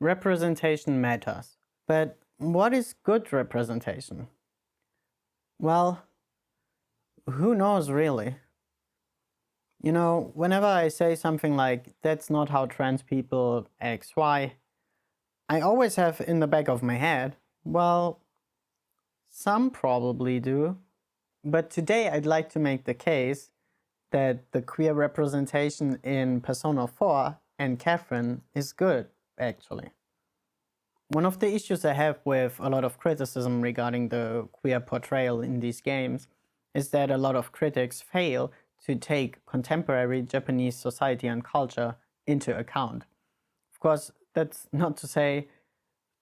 representation matters. But what is good representation? Well, who knows really? You know, whenever I say something like, that's not how trans people XY, I always have in the back of my head, well, some probably do. But today I'd like to make the case that the queer representation in Persona 4 and Catherine is good, actually. One of the issues I have with a lot of criticism regarding the queer portrayal in these games is that a lot of critics fail to take contemporary Japanese society and culture into account. Of course, that's not to say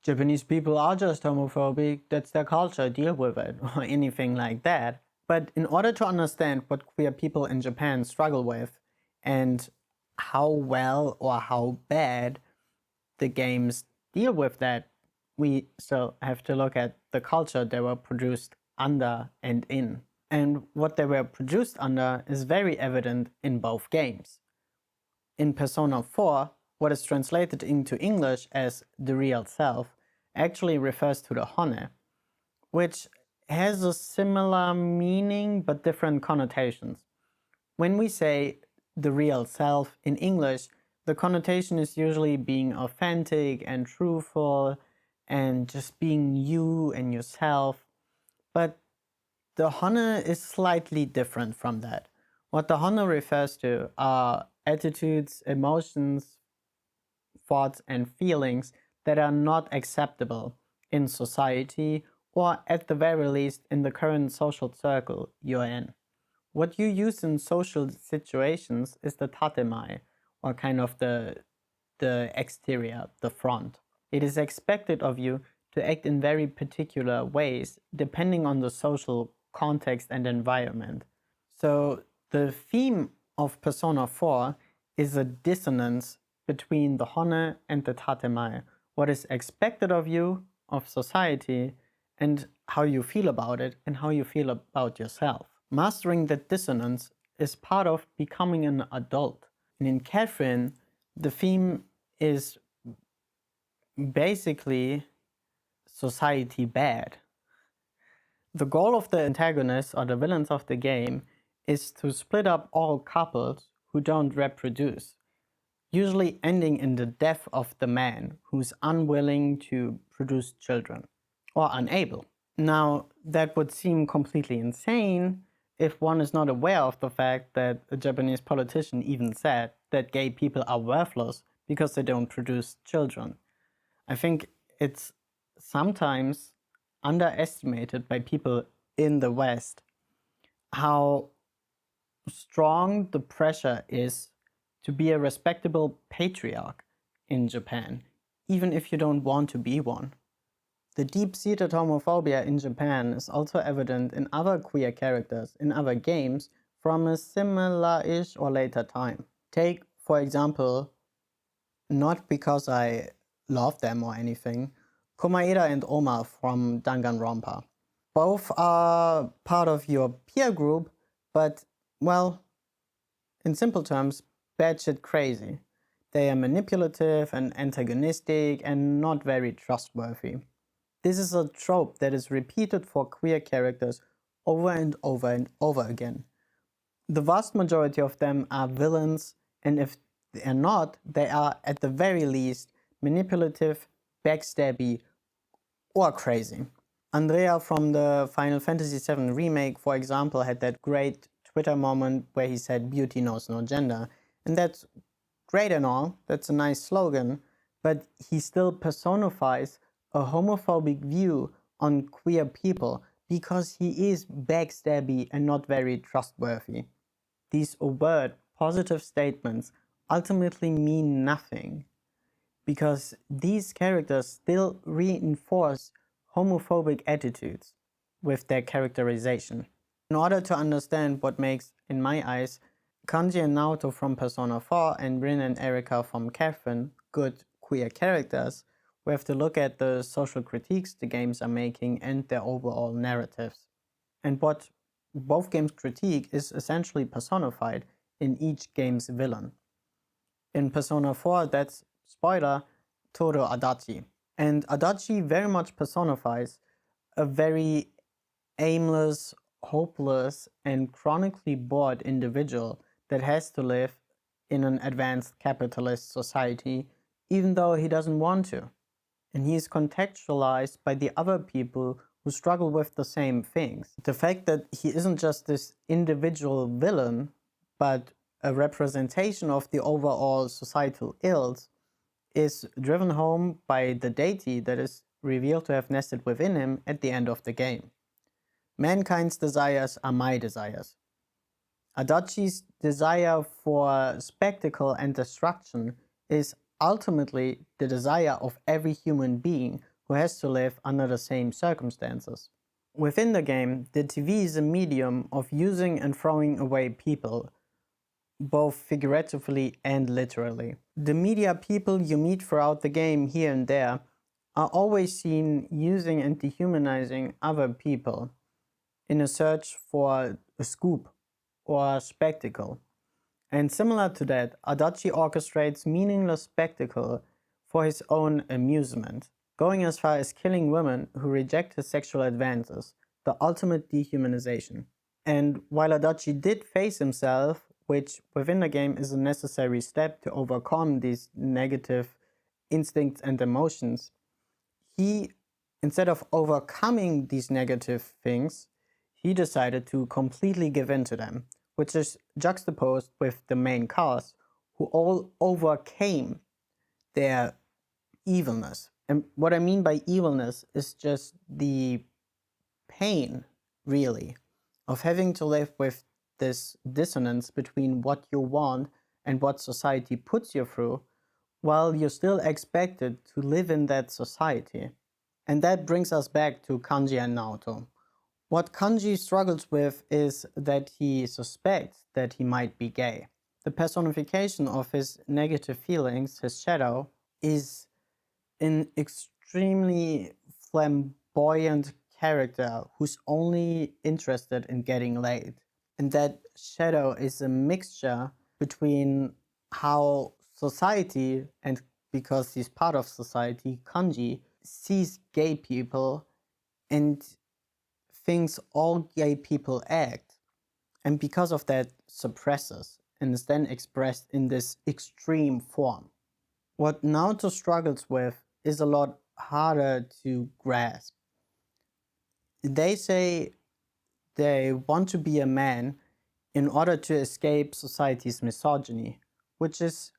Japanese people are just homophobic, that's their culture, deal with it, or anything like that. But in order to understand what queer people in Japan struggle with and how well or how bad the games deal with that, we still have to look at the culture they were produced under and in. And what they were produced under is very evident in both games. In Persona 4, what is translated into English as the real self actually refers to the Hone, which has a similar meaning but different connotations. When we say the real self in English, the connotation is usually being authentic and truthful and just being you and yourself. But the Hone is slightly different from that. What the Hone refers to are attitudes, emotions, thoughts, and feelings that are not acceptable in society, or at the very least in the current social circle you're in. What you use in social situations is the tatemae, or kind of the exterior, the front. It is expected of you to act in very particular ways depending on the social context and environment. So the theme of Persona 4 is a dissonance between the Hone and the tatemae, what is expected of you, of society, and how you feel about it and how you feel about yourself. Mastering that dissonance is part of becoming an adult. And in Catherine, the theme is basically society bad. The goal of the antagonists or the villains of the game is to split up all couples who don't reproduce, usually ending in the death of the man who's unwilling to produce children, or unable. Now, that would seem completely insane if one is not aware of the fact that a Japanese politician even said that gay people are worthless because they don't produce children. I think it's sometimes underestimated by people in the West how strong the pressure is to be a respectable patriarch in Japan, even if you don't want to be one. The deep-seated homophobia in Japan is also evident in other queer characters in other games from a similar-ish or later time. Take, for example, not because I love them or anything, Komaeda and Oma from Danganronpa. Both are part of your peer group, but, well, in simple terms, batshit crazy. They are manipulative and antagonistic and not very trustworthy. This is a trope that is repeated for queer characters over and over and over again. The vast majority of them are villains, and if they are not, they are at the very least manipulative, backstabby, or crazy. Andrea from the Final Fantasy VII Remake, for example, had that great Twitter moment where he said beauty knows no gender. And that's great and all, that's a nice slogan, but he still personifies a homophobic view on queer people because he is backstabby and not very trustworthy. These overt, positive statements ultimately mean nothing because these characters still reinforce homophobic attitudes with their characterization. In order to understand what makes, in my eyes, Kanji and Naoto from Persona 4 and Rin and Erika from Catherine good queer characters, we have to look at the social critiques the games are making and their overall narratives. And what both games critique is essentially personified in each game's villain. In Persona 4, that's, spoiler, Toro Adachi. And Adachi very much personifies a very aimless, hopeless, and chronically bored individual that has to live in an advanced capitalist society, even though he doesn't want to. And he is contextualized by the other people who struggle with the same things. The fact that he isn't just this individual villain, but a representation of the overall societal ills is driven home by the deity that is revealed to have nested within him at the end of the game. Mankind's desires are my desires. Adachi's desire for spectacle and destruction is ultimately the desire of every human being who has to live under the same circumstances. Within the game, the TV is a medium of using and throwing away people, both figuratively and literally. The media people you meet throughout the game here and there are always seen using and dehumanizing other people in a search for a scoop or a spectacle. And similar to that, Adachi orchestrates meaningless spectacle for his own amusement, going as far as killing women who reject his sexual advances, the ultimate dehumanization. And while Adachi did face himself, which within the game is a necessary step to overcome these negative instincts and emotions, he, instead of overcoming these negative things, he decided to completely give in to them, which is juxtaposed with the main cast, who all overcame their evilness. And what I mean by evilness is just the pain, really, of having to live with this dissonance between what you want and what society puts you through, while you're still expected to live in that society. And that brings us back to Kanji and Naoto. What Kanji struggles with is that he suspects that he might be gay. The personification of his negative feelings, his shadow, is an extremely flamboyant character who's only interested in getting laid. And that shadow is a mixture between how society, and because he's part of society, Kanji, sees gay people and thinks all gay people act, and because of that suppresses and is then expressed in this extreme form. What Naoto struggles with is a lot harder to grasp. They say they want to be a man in order to escape society's misogyny, which is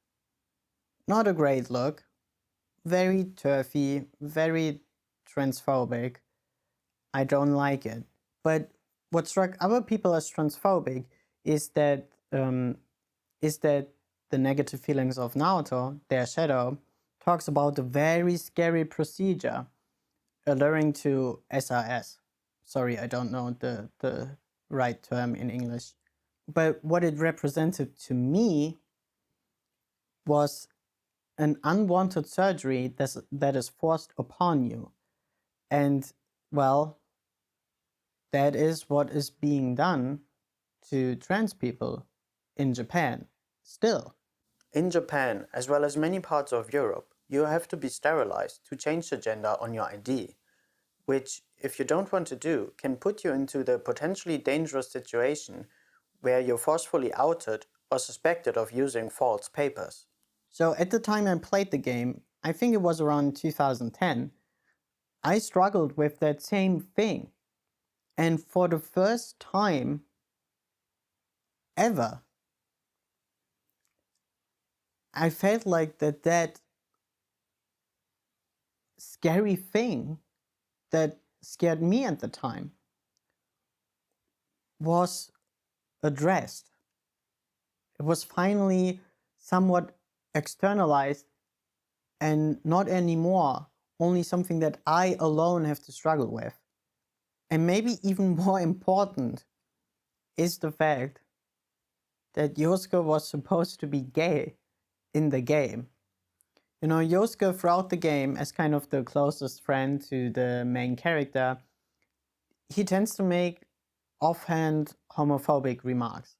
not a great look, very turfy, very transphobic. I don't like it. But what struck other people as transphobic is that the negative feelings of Naoto, their shadow, talks about a very scary procedure alluring to SRS. Sorry, I don't know the right term in English. But what it represented to me was an unwanted surgery that is forced upon you. And, well, that is what is being done to trans people in Japan still. In Japan, as well as many parts of Europe, you have to be sterilized to change the gender on your ID, which, if you don't want to do, can put you into the potentially dangerous situation where you're forcefully outed or suspected of using false papers. So at the time I played the game, I think it was around 2010, I struggled with that same thing. And for the first time ever, I felt like that scary thing that scared me at the time was addressed. It was finally somewhat externalized and not anymore only something that I alone have to struggle with. And maybe even more important is the fact that Yosuke was supposed to be gay in the game. You know, Yosuke throughout the game, as kind of the closest friend to the main character, he tends to make offhand homophobic remarks.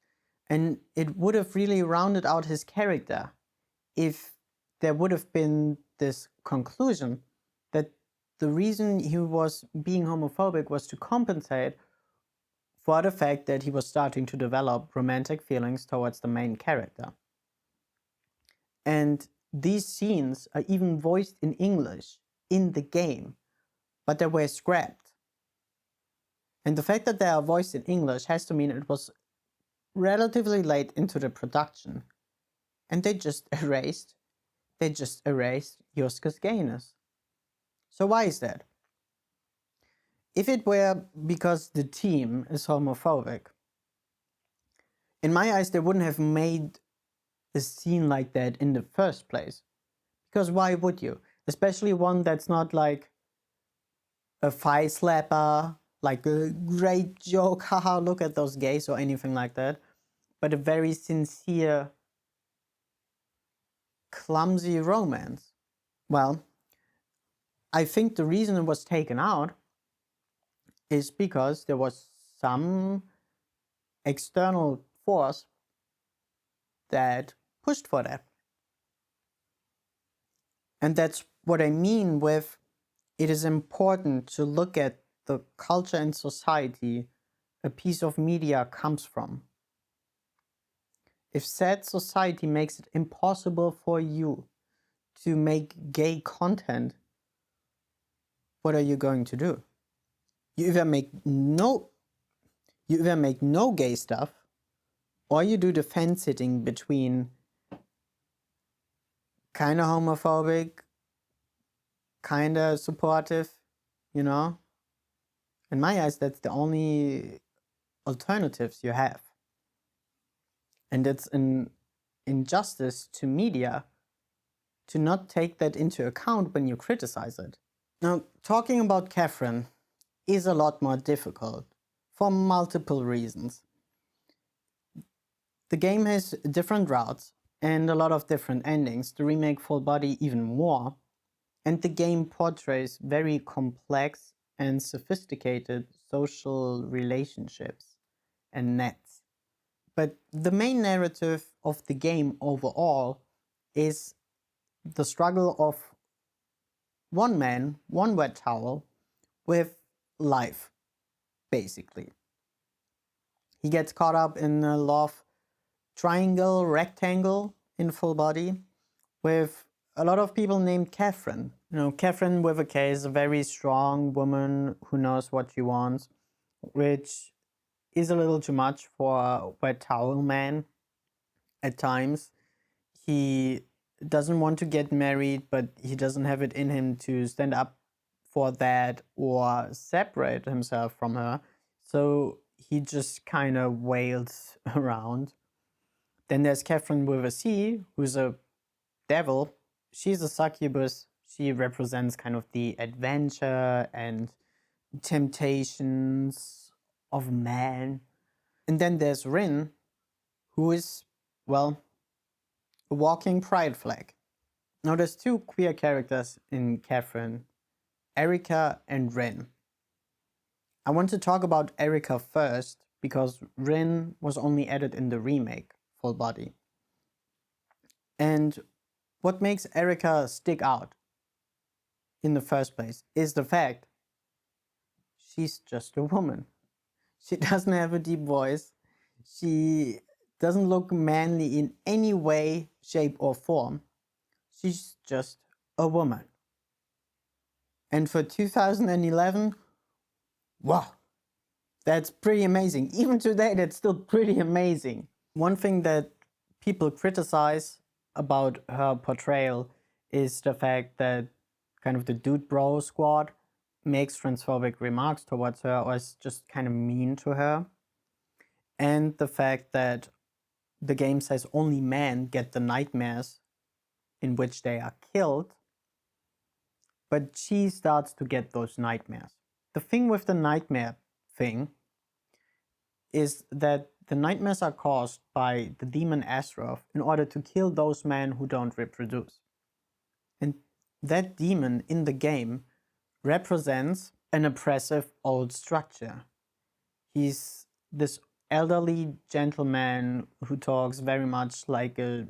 And it would have really rounded out his character if there would have been this conclusion that the reason he was being homophobic was to compensate for the fact that he was starting to develop romantic feelings towards the main character. And these scenes are even voiced in English in the game, but they were scrapped. And the fact that they are voiced in English has to mean it was relatively late into the production. And they just erased Juska's gayness. So why is that? If it were because the team is homophobic, in my eyes, they wouldn't have made a scene like that in the first place. Because why would you? Especially one that's not like a thigh slapper, like a great joke, haha, look at those gays or anything like that, but a very sincere, clumsy romance. Well, I think the reason it was taken out is because there was some external force that pushed for that. And that's what I mean with it is important to look at the culture and society a piece of media comes from. If said society makes it impossible for you to make gay content, what are you going to do? You either make no gay stuff, or you do the fence sitting between kind of homophobic, kind of supportive, you know? In my eyes, that's the only alternatives you have. And it's an injustice to media to not take that into account when you criticize it. Now, talking about Catherine is a lot more difficult for multiple reasons. The game has different routes and a lot of different endings. The remake Full Body even more. And the game portrays very complex and sophisticated social relationships and nets. But the main narrative of the game overall is the struggle of one man, one wet towel, with life, basically. He gets caught up in a love triangle, rectangle in Full Body with a lot of people named Catherine. You know, Catherine with a K is a very strong woman who knows what she wants, which is a little too much for a wet towel man at times. He doesn't want to get married, but he doesn't have it in him to stand up for that or separate himself from her. So he just kind of wails around. Then there's Catherine with a C, who's a devil. She's a succubus. She represents kind of the adventure and temptations of man. And then there's Rin, who is, well, a walking pride flag. Now there's two queer characters in Catherine, Erica and Rin. I want to talk about Erica first because Rin was only added in the remake Full Body. And what makes Erica stick out in the first place is the fact she's just a woman. She doesn't have a deep voice. She doesn't look manly in any way, shape, or form. She's just a woman. And for 2011, wow, that's pretty amazing. Even today, that's still pretty amazing. One thing that people criticize about her portrayal is the fact that kind of the dude bro squad makes transphobic remarks towards her or is just kind of mean to her. And the fact that the game says only men get the nightmares in which they are killed, but she starts to get those nightmares. The thing with the nightmare thing is that the nightmares are caused by the demon Asroth in order to kill those men who don't reproduce. And that demon in the game represents an oppressive old structure. He's this elderly gentleman who talks very much like a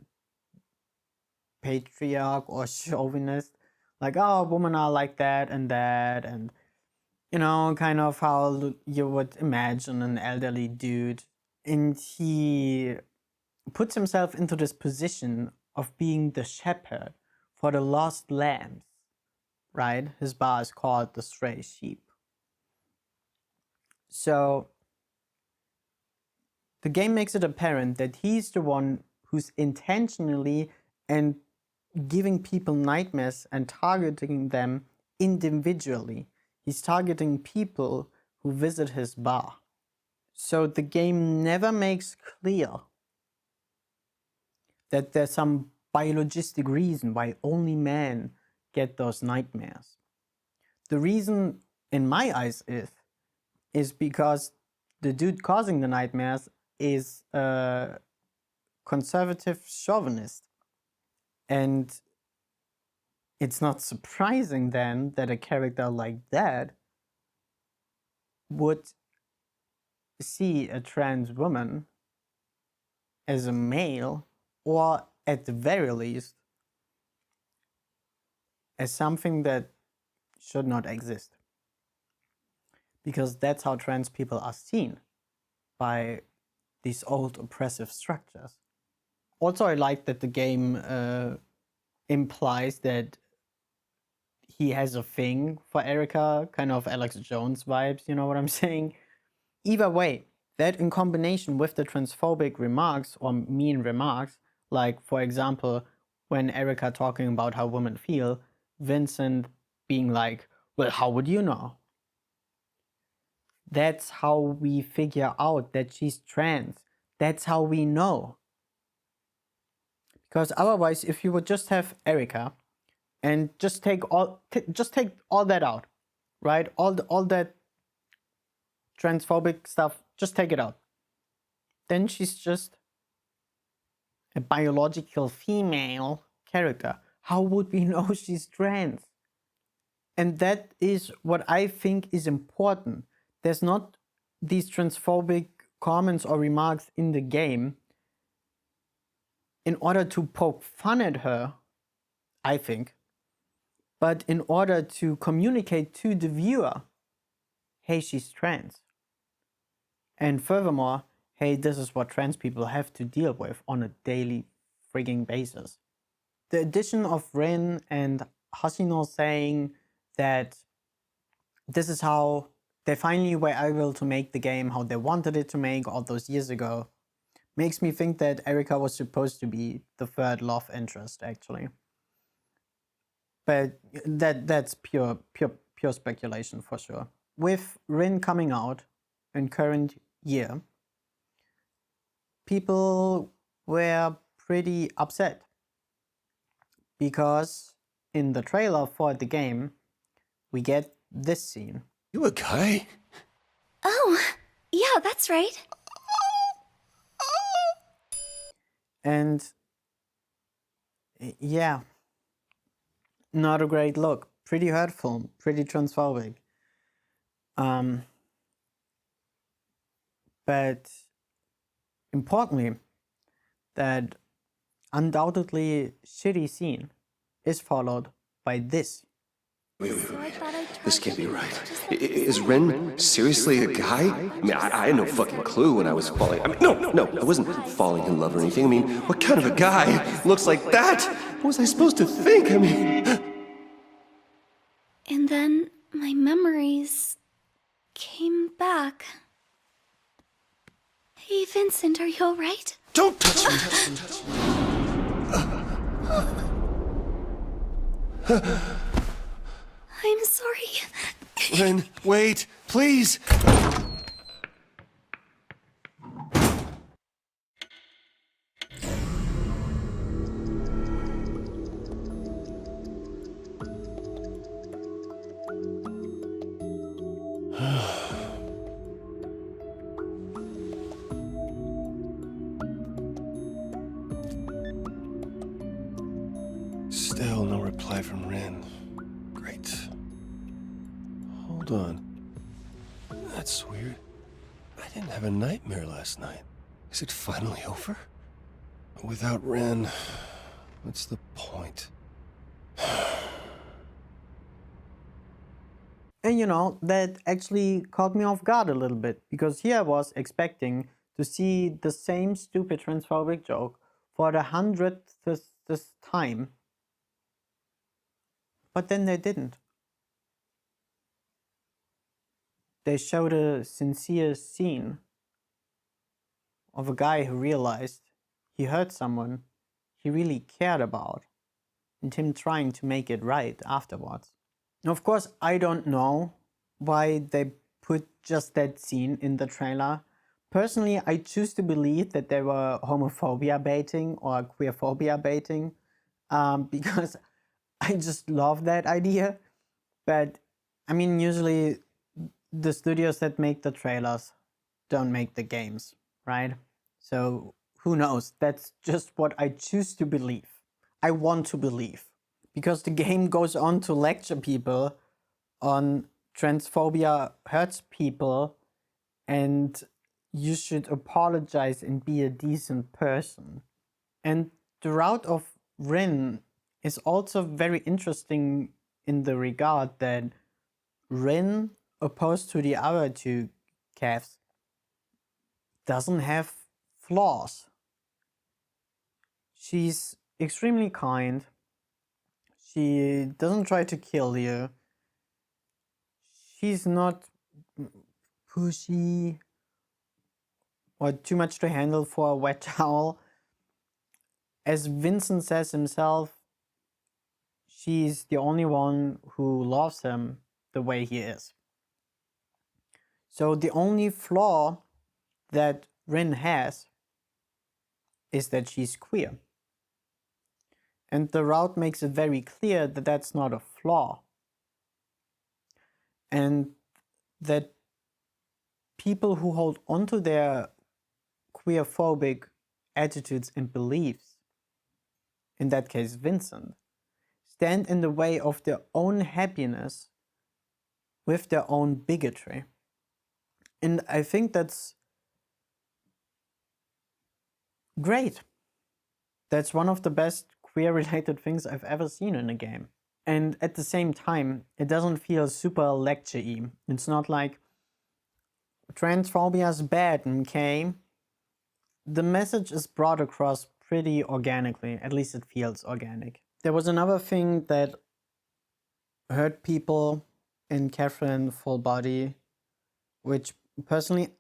patriarch or chauvinist, Like, oh, women are like that, and you know, kind of how you would imagine an elderly dude. And he puts himself into this position of being the shepherd for the lost lambs, right? His bar is called the Stray Sheep. So the game makes it apparent that he's the one who's intentionally and giving people nightmares and targeting them individually. He's targeting people who visit his bar. So the game never makes clear that there's some biologistic reason why only men get those nightmares. The reason, in my eyes, is because the dude causing the nightmares is a conservative chauvinist. And it's not surprising then that a character like that would see a trans woman as a male, or at the very least, as something that should not exist. Because that's how trans people are seen by these old oppressive structures. Also, I like that the game implies that he has a thing for Erica, kind of Alex Jones vibes, you know what I'm saying? Either way, that in combination with the transphobic remarks or mean remarks, like, for example, when Erica talking about how women feel, Vincent being like, well, how would you know? That's how we figure out that she's trans. That's how we know. Because otherwise, if you would just have Erica and just take all that out, right? All that transphobic stuff, just take it out. Then she's just a biological female character. How would we know she's trans? And that is what I think is important. There's not these transphobic comments or remarks in the game in order to poke fun at her, I think, but in order to communicate to the viewer, hey, she's trans. And furthermore, hey, this is what trans people have to deal with on a daily frigging basis. The addition of Rin and Hashino saying that this is how they finally were able to make the game how they wanted it to make all those years ago makes me think that Erica was supposed to be the third love interest, actually. But that's pure speculation for sure. With Rin coming out in current year, people were pretty upset because in the trailer for the game, we get this scene. You a guy? Oh, yeah, that's right. And yeah, not a great look. Pretty hurtful, pretty transphobic. But importantly, that undoubtedly shitty scene is followed by this. Wait. This can't be right. Is Ren seriously a guy? I mean, I had no fucking clue when I was falling. I mean, no, I wasn't falling in love or anything. I mean, what kind of a guy looks like that? What was I supposed to think? I mean... And then my memories came back. Hey, Vincent, are you all right? Don't touch me! I'm sorry. Ren, wait, please! Still no reply from Ren. Great. Hold on. That's weird. I didn't have a nightmare last night. Is it finally over? Without Ren, what's the point? And that actually caught me off guard a little bit, because here I was expecting to see the same stupid transphobic joke for the 100th this time. But then they didn't. They showed a sincere scene of a guy who realized he hurt someone he really cared about, and him trying to make it right afterwards. Of course, I don't know why they put just that scene in the trailer. Personally, I choose to believe that they were homophobia baiting or queerphobia baiting, because I just love that idea. But I mean, usually the studios that make the trailers don't make the games, right? So who knows? That's just what I choose to believe. I want to believe. Because the game goes on to lecture people on transphobia hurts people and you should apologize and be a decent person. And the route of Rin is also very interesting in the regard that Rin, opposed to the other two calves, doesn't have flaws. She's extremely kind. She doesn't try to kill you. She's not pushy or too much to handle for a wet towel. As Vincent says himself, she's the only one who loves him the way he is. So the only flaw that Rin has is that she's queer. And the route makes it very clear that that's not a flaw. And that people who hold onto their queerphobic attitudes and beliefs, in that case Vincent, stand in the way of their own happiness with their own bigotry. And I think that's great. That's one of the best queer-related things I've ever seen in a game. And at the same time, it doesn't feel super lecture-y. It's not like transphobia is bad, okay? The message is brought across pretty organically, at least it feels organic. There was another thing that hurt people in Catherine Full Body, which personally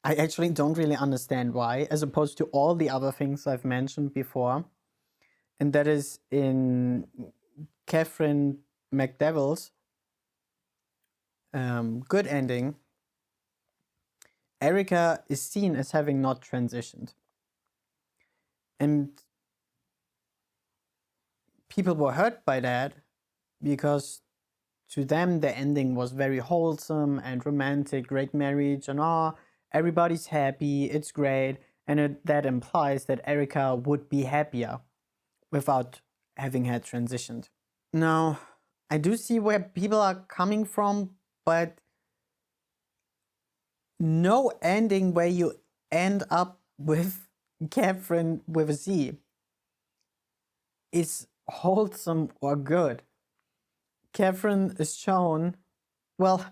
I actually don't really understand why, as opposed to all the other things I've mentioned before. And that is in Catherine McDevil's good ending, Erica is seen as having not transitioned. And people were hurt by that because to them the ending was very wholesome and romantic, great marriage, and everybody's happy, it's great. And that implies that Erica would be happier without having had transitioned. Now, I do see where people are coming from, but no ending where you end up with Catherine with a Z is wholesome or good. Catherine is shown, well,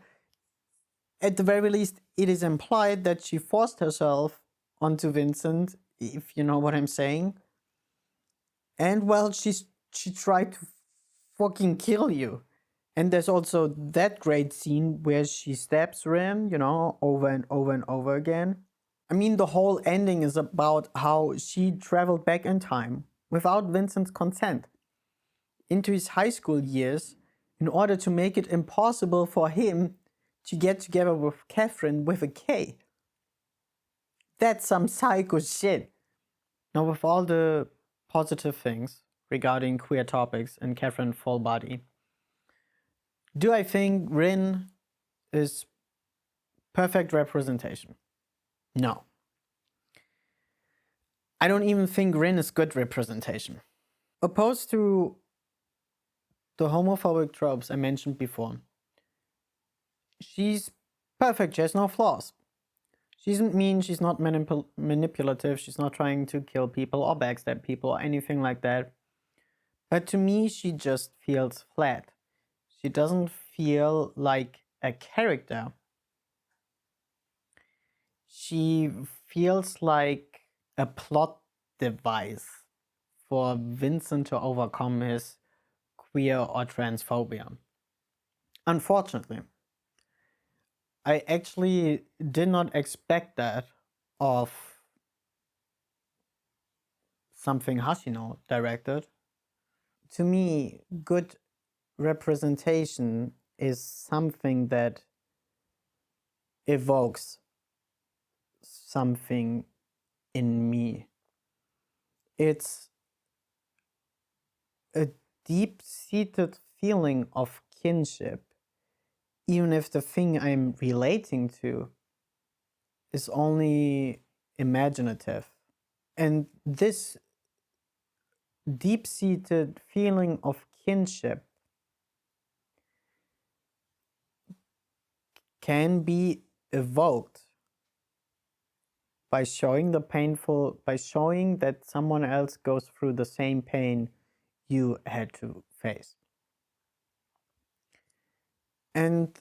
at the very least, it is implied that she forced herself onto Vincent, if you know what I'm saying. And well, she tried to fucking kill you. And there's also that great scene where she stabs Ren, over and over and over again. I mean, the whole ending is about how she traveled back in time without Vincent's consent into his high school years in order to make it impossible for him to get together with Catherine with a K. That's some psycho shit. Now, with all the positive things regarding queer topics in Catherine Full Body, do I think Rin is perfect representation? No. I don't even think Rin is good representation. Opposed to the homophobic tropes I mentioned before, she's perfect, she has no flaws. She isn't mean, she's not manipulative, she's not trying to kill people or backstab people or anything like that. But to me, she just feels flat. She doesn't feel like a character, she feels like a plot device for Vincent to overcome his queer or transphobia. Unfortunately, I actually did not expect that of something Hashino directed. To me, good representation is something that evokes something in me. It's a deep-seated feeling of kinship, even if the thing I'm relating to is only imaginative. And this deep-seated feeling of kinship can be evoked by showing by showing that someone else goes through the same pain you had to face. And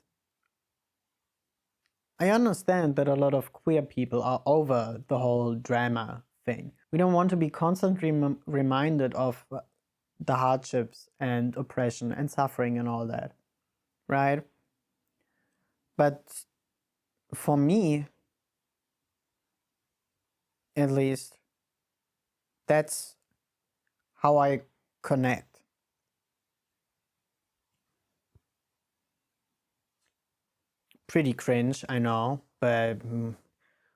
I understand that a lot of queer people are over the whole drama thing. We don't want to be constantly reminded of the hardships and oppression and suffering and all that, right? But for me, at least, that's how I connect. Pretty cringe, I know, but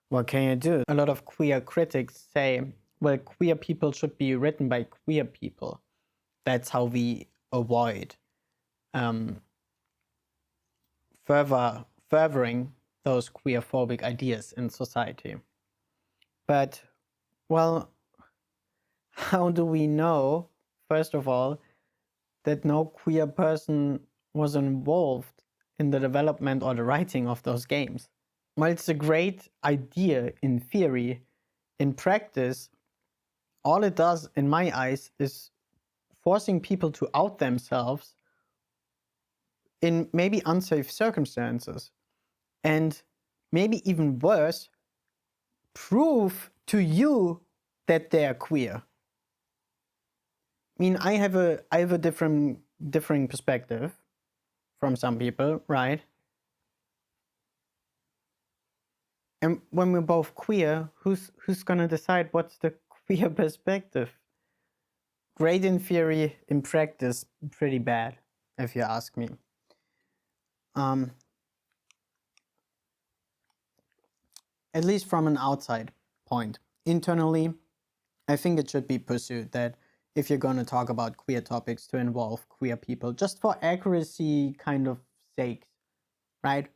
what can you do? A lot of queer critics say, well, queer people should be written by queer people. That's how we avoid furthering those queerphobic ideas in society. But, well, how do we know, first of all, that no queer person was involved in the development or the writing of those games? Well, it's a great idea in theory. In practice, all it does, in my eyes, is forcing people to out themselves in maybe unsafe circumstances. And maybe even worse, prove to you that they're queer. I mean, I have a differing perspective from some people, right? And when we're both queer, who's gonna decide what's the queer perspective? Great in theory, in practice, pretty bad, if you ask me. At least from an outside point. Internally, I think it should be pursued that if you're going to talk about queer topics, to involve queer people, just for accuracy kind of sake, right?